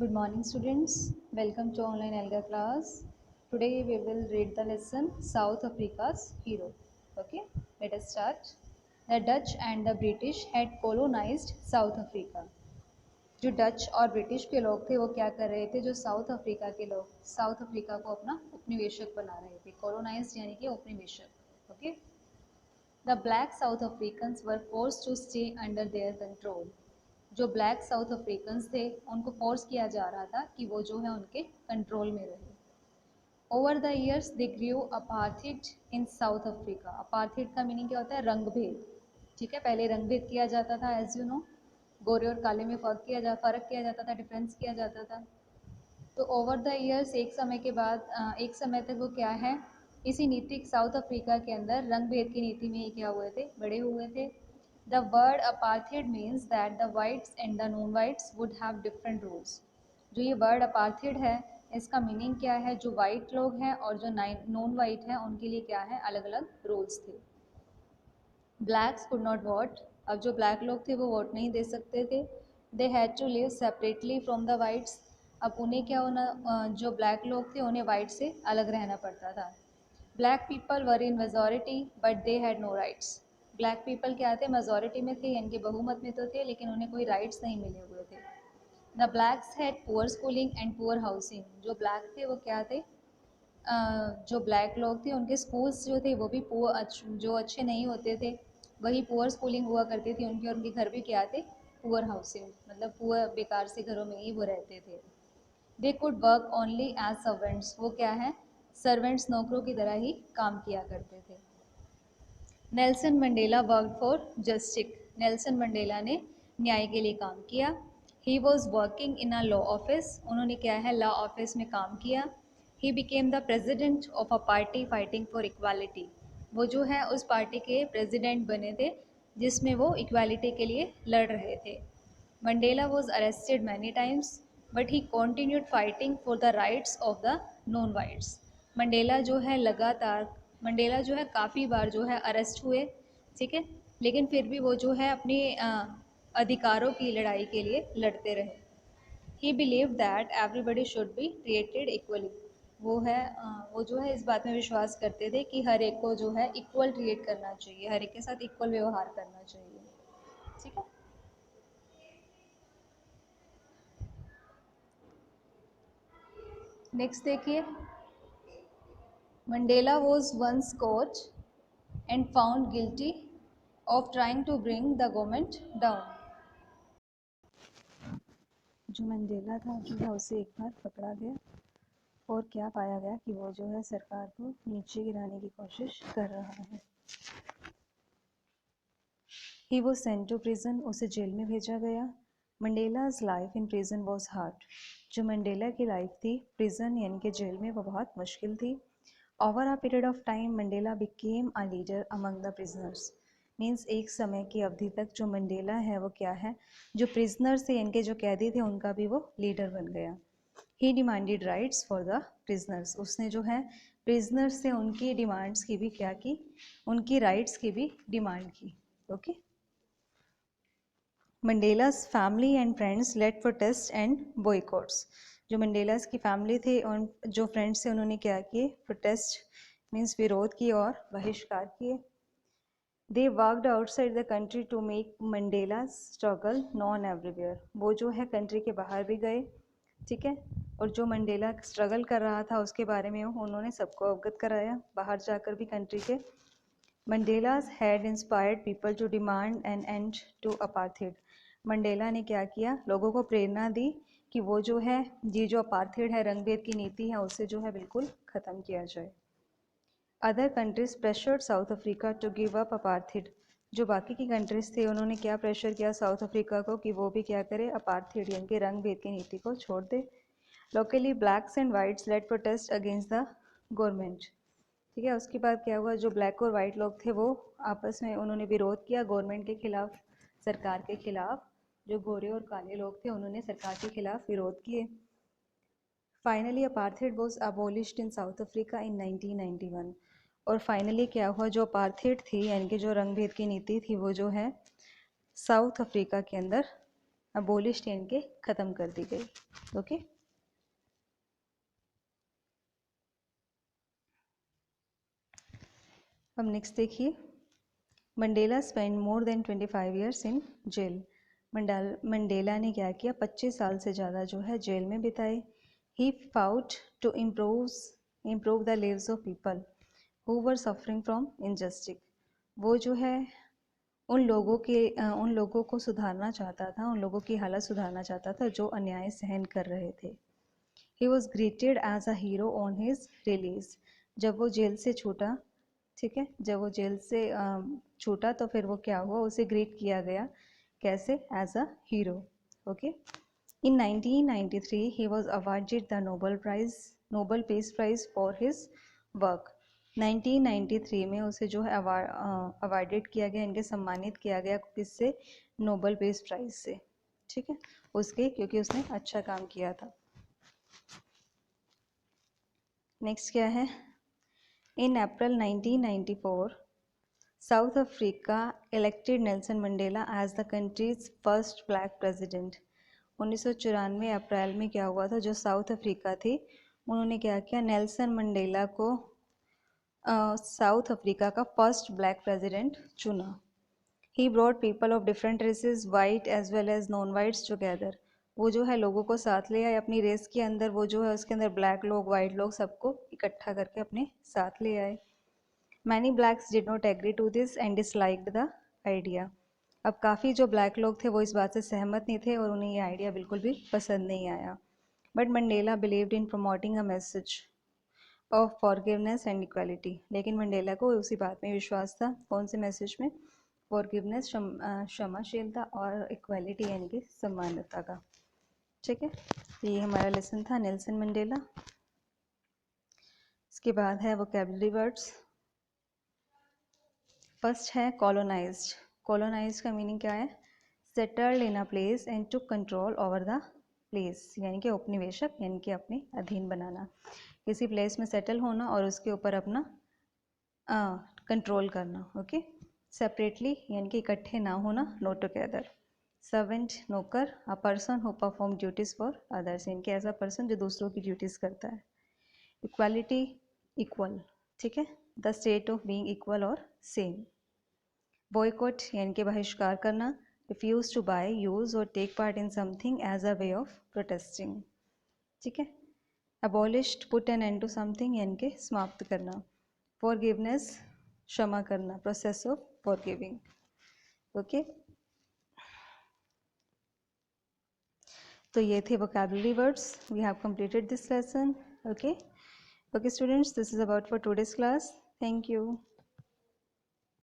Good morning, students. Welcome to online Alga class. Today we will read the lesson South Africa's Hero. Okay, let us start. The Dutch and the British had colonized South Africa. जो Dutch और British के लोग थे वो क्या कर रहे थे, जो साउथ अफ्रीका के लोग साउथ अफ्रीका को अपना उपनिवेशक बना रहे थे. कॉलोनाइज्ड यानी कि उपनिवेशक. Okay. The black South Africans were forced to stay under their control. जो ब्लैक साउथ अफ्रीकन्स थे उनको फोर्स किया जा रहा था कि वो जो है उनके कंट्रोल में रहे. Over the years they grew apartheid in South Africa. Apartheid का मीनिंग क्या होता है? रंगभेद. ठीक है, पहले रंगभेद किया जाता था, एज यू नो. गोरे और काले में फर्क किया जाता था, डिफरेंस किया जाता था. तो ओवर द ईयर्स एक समय के बाद एक समय तक वो क्या है, इसी नीति साउथ अफ्रीका के अंदर रंगभेद की नीति में ही क्या हुए थे, बड़े हुए थे. The word apartheid means that the whites and the non-whites would have different rules. जो ये वर्ड अपार्थिड है इसका मीनिंग क्या है, जो वाइट लोग हैं और जो नॉन वाइट हैं उनके लिए क्या है, अलग अलग रूल्स थे. Blacks could not vote. अब जो ब्लैक लोग थे वो वोट नहीं दे सकते थे. They had to live separately from the whites. अब उन्हें क्या होना, जो ब्लैक लोग थे उन्हें वाइट से अलग रहना पड़ता था. Black people were in majority but they had no rights. Black people क्या थे, मेजॉरिटी में थे यानी कि बहुमत में तो थे, लेकिन उन्हें कोई राइट्स नहीं मिले हुए थे. The blacks had poor schooling and poor housing. जो ब्लैक थे वो क्या थे, जो ब्लैक लोग थे उनके स्कूल्स जो थे वो भी जो अच्छे नहीं होते थे, वही पुअर स्कूलिंग हुआ करती थी उनकी, और उनके घर भी क्या थे, पुअर हाउसिंग, मतलब पुअर बेकार से घरों में ही वो रहते थे. They could work only as servants. वो क्या है, सर्वेंट्स, नौकरों की तरह ही काम किया करते थे. Nelson Mandela worked for justice. Nelson Mandela ने न्याय के लिए काम किया. He was working in a law office. उन्होंने क्या है, लॉ ऑफिस में काम किया. He became the president of a party fighting for equality. वो जो है उस पार्टी के प्रेजिडेंट बने थे जिसमें वो इक्वालिटी के लिए लड़ रहे थे. Mandela was arrested many times but he continued fighting for the rights of the non whites. Mandela जो है काफ़ी बार जो है अरेस्ट हुए, ठीक है, लेकिन फिर भी वो जो है अपने अधिकारों की लड़ाई के लिए लड़ते रहे. ही believe that everybody should be treated equally. वो जो है इस बात में विश्वास करते थे कि हर एक को जो है इक्वल ट्रीट करना चाहिए, हर एक के साथ इक्वल व्यवहार करना चाहिए. ठीक है. नेक्स्ट देखिए. Mandela was once caught and found guilty of trying to bring the government down. जो मंडेला था जो है उसे एक बार पकड़ा गया और क्या पाया गया कि वो जो है सरकार को नीचे गिराने की कोशिश कर रहा है. He was sent to prison. उसे जेल में भेजा गया. Mandela's life in prison was hard. जो मंडेला की लाइफ थी प्रिजन यानी कि जेल में वो बहुत मुश्किल थी. Over a period of time Mandela became a leader among the prisoners. Means एक समय की अवधि तक जो मंडेला है वो क्या है, जो प्रिजनर्स थे इनके जो कैदी थे उनका भी वो लीडर बन गया. He demanded rights for the prisoners. उसने जो है प्रिजनर्स से उनकी डिमांड्स की भी क्या की, उनकी राइट्स की भी डिमांड की. Okay. Mandela's family and friends led protest and boycotts. जो मंडेलास की फैमिली थे और जो फ्रेंड्स थे उन्होंने क्या किए, प्रोटेस्ट मीन्स विरोध किए और बहिष्कार किए. They worked outside the country to make Mandela struggle known everywhere. वो जो है कंट्री के बाहर भी गए, ठीक है, और जो मंडेला स्ट्रगल कर रहा था उसके बारे में उन्होंने सबको अवगत कराया बाहर जाकर भी कंट्री के. Mandela's had inspired people to demand an end to apartheid. Mandela ने क्या किया, लोगों को प्रेरणा दी कि वो जो है ये जो अपार्थिड है, रंगभेद की नीति है, उसे जो है बिल्कुल ख़त्म किया जाए. Other countries pressured South Africa to give up apartheid. जो बाकी की कंट्रीज थे उन्होंने क्या प्रेशर किया साउथ अफ्रीका को कि वो भी क्या करे, अपार्थिड यानी कि रंगभेद की नीति को छोड़ दे. Locally blacks and whites led protest against the government. ठीक है, उसके बाद क्या हुआ, जो ब्लैक और वाइट लोग थे वो आपस में उन्होंने विरोध किया गवर्नमेंट के खिलाफ, सरकार के खिलाफ. जो गोरे और काले लोग थे उन्होंने सरकार के खिलाफ विरोध किए. Finally apartheid was abolished in South Africa in 1991. और फाइनली क्या हुआ, जो अपार्थिड थी यानी कि जो रंगभेद की नीति थी वो जो है साउथ अफ्रीका के अंदर अबोलिश्ड यानी कि ख़त्म कर दी गई। ओके, अब नेक्स्ट देखिए, Mandela spend more than 25 years in jail. Mandela ने क्या किया, 25 साल से ज़्यादा जो है जेल में बिताए। He fought to improve the lives of people who were suffering from injustice. वो जो है उन लोगों को सुधारना चाहता था, उन लोगों की हालत सुधारना चाहता था जो अन्याय सहन कर रहे थे। He was greeted as a hero on his release. जब वो जेल से छूटा, ठीक है, जब वो जेल से छूटा तो फिर वो क्या हुआ, उसे ग्रेट किया गया, कैसे, as a hero. Okay, in 1993 he was awarded the Nobel Peace Prize for his work. 1993 में उसे जो है अवार्डेड किया गया, इनके सम्मानित किया गया, किससे, नोबल पीस प्राइज से, ठीक है, उसके, क्योंकि उसने अच्छा काम किया था। नेक्स्ट क्या है, in April 1994 South Africa elected Nelson Mandela as the country's first black president. 1994 April में क्या हुआ था, जो साउथ अफ्रीका थी उन्होंने क्या किया, नेल्सन मंडेला को साउथ अफ्रीका का फर्स्ट ब्लैक प्रेसिडेंट चुना। He brought people of different races, white as well as non whites together. वो जो है लोगों को साथ ले आए अपनी रेस के अंदर, वो जो है उसके अंदर ब्लैक लोग, वाइट लोग, सबको इकट्ठा करके अपने साथ ले आए। Many blacks did not agree to this and disliked the idea. अब काफ़ी जो ब्लैक लोग थे वो इस बात से सहमत नहीं थे और उन्हें ये आइडिया बिल्कुल भी पसंद नहीं आया। But Mandela believed in promoting a message of forgiveness and equality. लेकिन मंडेला को उसी बात में विश्वास था, कौन से मैसेज में, फॉरगिवनेस, क्षमाशीलता, और इक्वालिटी यानी कि समानता का। ठीक है, तो ये हमारा लेसन था नेल्सन मंडेला। इसके बाद है वोकैबुलरी वर्ड्स। फर्स्ट है कॉलोनाइज्ड। कॉलोनाइज्ड का मीनिंग क्या है, settled in a place and to control over the place, यानी कि उपनिवेशक, यानी कि अपने अधीन बनाना, किसी प्लेस में सेटल होना और उसके ऊपर अपना कंट्रोल करना। ओके, सेपरेटली यानी कि इकट्ठे ना होना, नो टुगेदर। सर्वेंट, नौकर, a person who perform duties for others, यानी कि ऐसा पर्सन जो दूसरों की ड्यूटीज करता है। इक्वालिटी, इक्वल, ठीक है, the state of being equal और सेम। बॉयकॉट यानी कि बहिष्कार करना, रिफ्यूज टू बाय, यूज और take part in something as a way of protesting, ठीक है। Abolished, put an end to something यानी कि समाप्त करना। फॉरगिवनेस, क्षमा करना, प्रोसेस ऑफ फॉरगिविंग। ओके, तो ये थे vocabulary words. We have completed this lesson. Okay, students, this is about for today's class. Thank you.